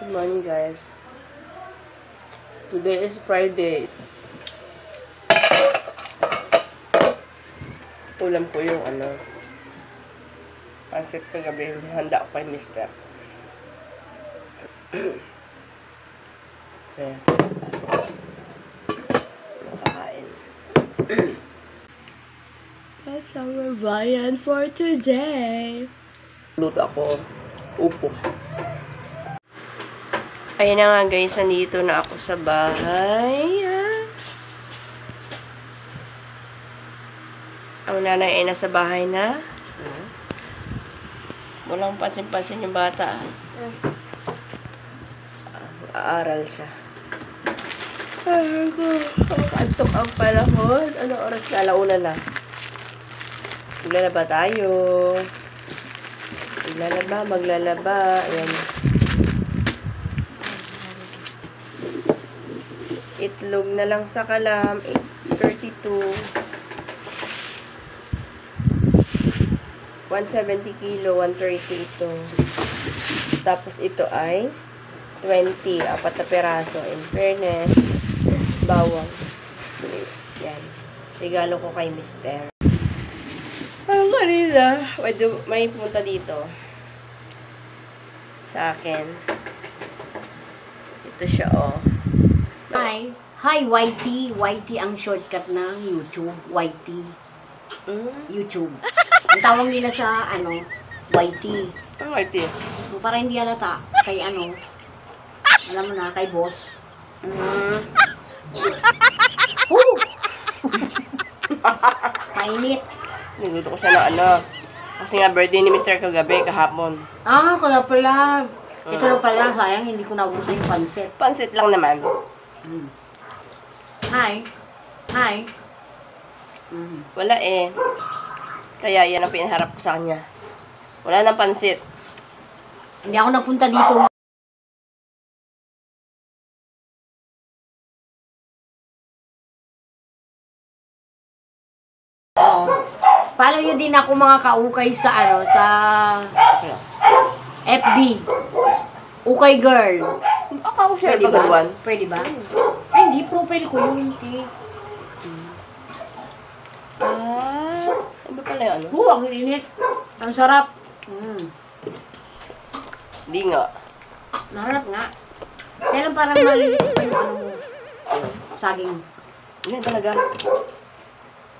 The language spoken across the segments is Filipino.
Good morning, guys. Today is Friday. Ulam ko yung pancit kagabi. Handa ko kay Mr. Okay. Makakain. That's our viand for today. Luto ako. Upo. Ayun na nga guys, nandito na ako sa bahay. Ang nanay ay nasa bahay na. Walang pansin-pansin yung bata. Aaral siya. Antok ang panahon. Anong oras na? Alauna na. Maglalaba tayo. Maglalaba. Ayan. Itlog na lang sa kalam. 8:32. 170 kilo. 130 ito. Tapos ito ay 20. 4 na peraso. In fairness, bawang. Yan. Regalo ko kay Mr. Ang kanila. May pumunta dito. Sa akin. Ito siya, oh. Hi, YT. YT ang shortcut ng YouTube. YT. YouTube. Ang tawag nila sa, YT. Ang YT? So, para hindi halata. Kay alam mo na, kay boss. Mainit. Niluto ko siya na kasi nga birthday ni Mr. kagabi, kahapon. Kaya pala. Ito lang pala, sayang, hindi ko nabuto yung pansit. Pansit lang naman. Hi. Wala eh. Kaya yan ang pinaharap ko sa kanya. Wala nang pansit. Hindi ako nagpunta dito. Follow nyo din ako mga kaukay sa FB. Ukay girl. Ako share Pwede ba? pagawaan. Pwede ba? Ay, hindi. Profile ko yung hindi. Ano ba pala yun? Ang init. Ang sarap. Hindi nga. Naharap nga. Kaya lang parang malilit pa yung mo. Saging. Hindi talaga.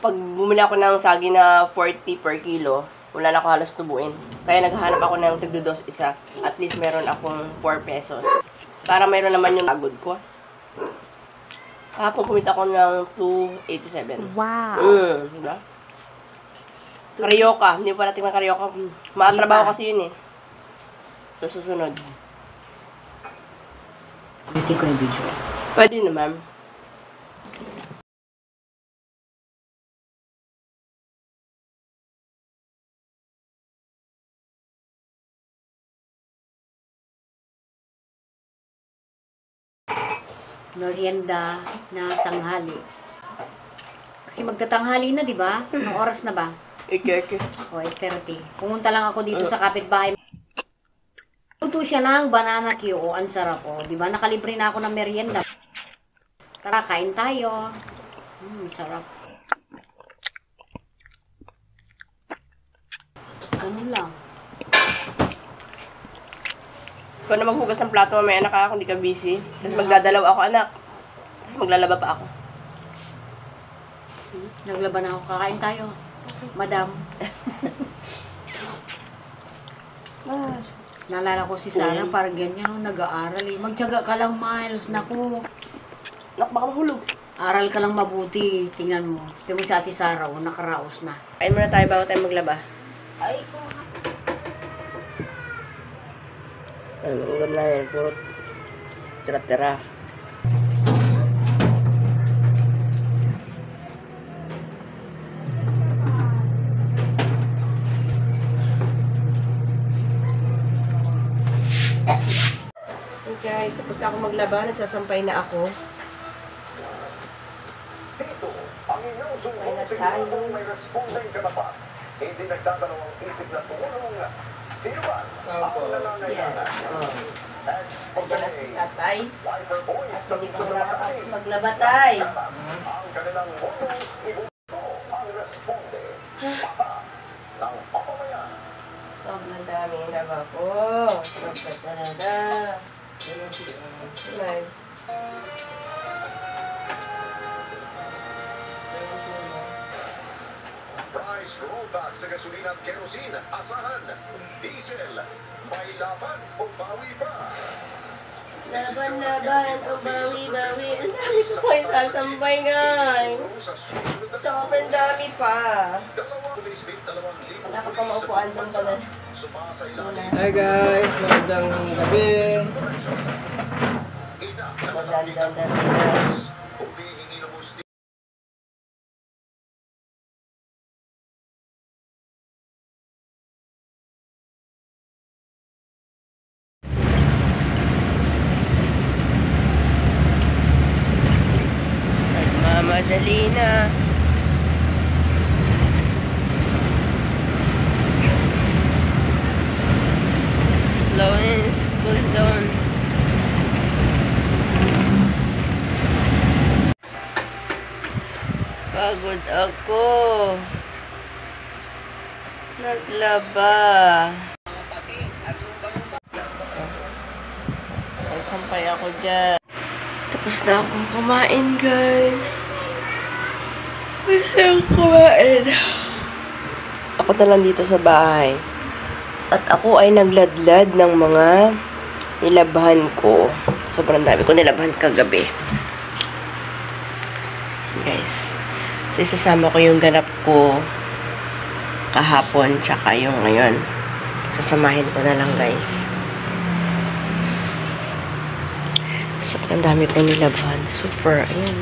Pag bumili ako ng saging na 40 per kilo, wala na ako halos tubuin. Kaya naghahanap ako ng tigdo-dos isa. At least meron akong 4 pesos. Para mayroon naman yung agod ko. Kahapon kumita ko ng 287. Wow. Diba? Karyoka. Hindi pa natin ng karyoka. Makatrabaho kasi yun eh. Sa susunod. Hindi ko yung video. Pwede naman. Merienda na tanghali. Kasi magtatanghali na, di ba? Anong oras na ba? Ike. O, 8:30. Pumunta lang ako dito sa kapitbahay. Luto siya ng banana Q. Ang sarap, o. Di ba? Nakalibre na ako ng merienda. Tara, kain tayo. Sarap. Ganun lang. Ikaw na maghugas ng plato, mamaya anak ako, hindi ka busy. Tapos magdadalaw ako, anak. Tapos maglalaba pa ako. Naglaban ako. Kakain tayo. Madam. Naalala ko si Sarah, parang ganyan, nag-aaral eh. Magtiyaga ka lang, Miles. Naku. Nak, baka mahulog. Aral ka lang mabuti. Tingnan mo. Tingnan mo si Ate Sarah, nakaraos na. Kain muna tayo bago tayo maglaba. Ay, ko. Ang ulam na yan, puro tira-tira. Okay guys, tapos na ako maglaba, nagsasampay na ako. Dito, ang inyong sumusunod kung may responding ka na pa, hindi nagdadalawang isip na tumulong sino ba ang nangangailangan. Andiyan na si tatay. Wiper boys At sa hindi pa susunod nakatapos maglaba, tay. ang kanilang bonus ibuto ang responde. Mata ng papamayan. Sobrang dami na ba po? Sobrang talaga. Nice. Price rollback sa gasolina at kerosene. Asahan. Diesel. May laban o bawi pa. Laban-laban o bawi-bawi. Ang dami ko pa isasambay, guys. Sa susunod na Sobrang dami pa. dalawang libo Wala ka pa maupuan doon pa na. Sumasa ilalim. Hi guys, magandang gabi. Ina na Magandang gabi. humihingi ng gusto. Nagmamadali na. Slow in school zone. Pagod ako. Naglaba. Sampay ako dyan. Tapos na akong kumain, guys. Gusto akong kumain. Ako na lang dito sa bahay. At ako ay nagladlad ng mga nilabhan ko. Sobrang dami ko nilabhan kagabi. Guys. So, isasama ko yung ganap ko kahapon tsaka yung ngayon. Sasamahin ko na lang, guys. Sobrang dami ko nilabhan. Super. Ayan.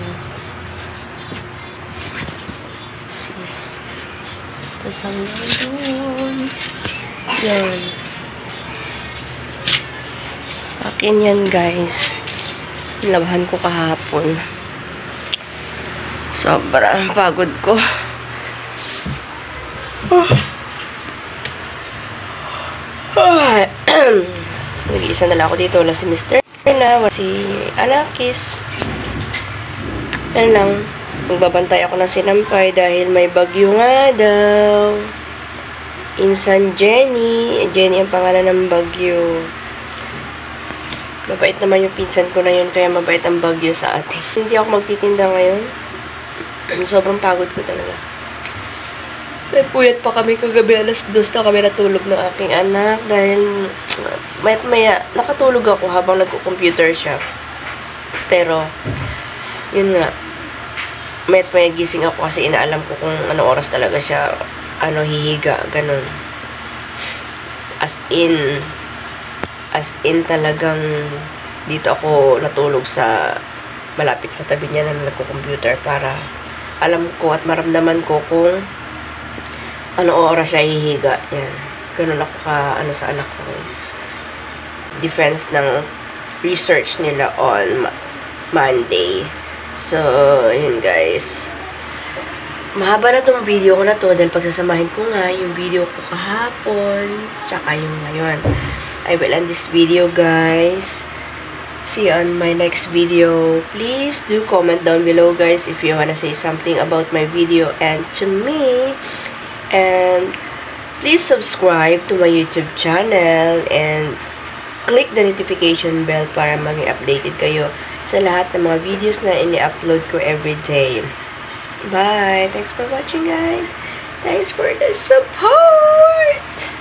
See. Tapos ang doon. Yan. Akin yan, guys. Nilabhan ko kahapon. Sobrang pagod ko. So, nag-iisa na lang ako dito. Wala si Mr. na, wala si Anakis. Yan lang. Magbabantay ako ng sinampay dahil may bagyo nga daw. Insan Jenny. Jenny ang pangalan ng bagyo. Mabait naman yung pinsan ko na yun, kaya mabait ang bagyo sa atin. Hindi ako magtitinda ngayon. Sobrang pagod ko talaga. May puyat pa kami kagabi, alas 2 na kami natulog ng aking anak dahil maya nakatulog ako habang nagko-computer siya. Pero, yun nga, maya gising ako kasi inaalam ko kung anong oras talaga siya hihiga, ganun. As in talagang dito ako natulog sa malapit sa tabi niya na nagko-computer para alam ko at maramdaman ko kung ano oras siya hihiga. Yan. Ganun ako sa anak ko, guys. Defense ng research nila on Monday. So, yun, guys. Mahaba na tong video ko na to dahil pagsasamahin ko nga yung video ko kahapon tsaka yung ngayon. I will end this video, guys. See you on my next video. Please do comment down below, guys, if you wanna say something about my video and to me. And please subscribe to my YouTube channel and click the notification bell para maging updated kayo sa lahat ng mga videos na ini-upload ko every day. Bye! Thanks for watching, guys. Thanks for the support!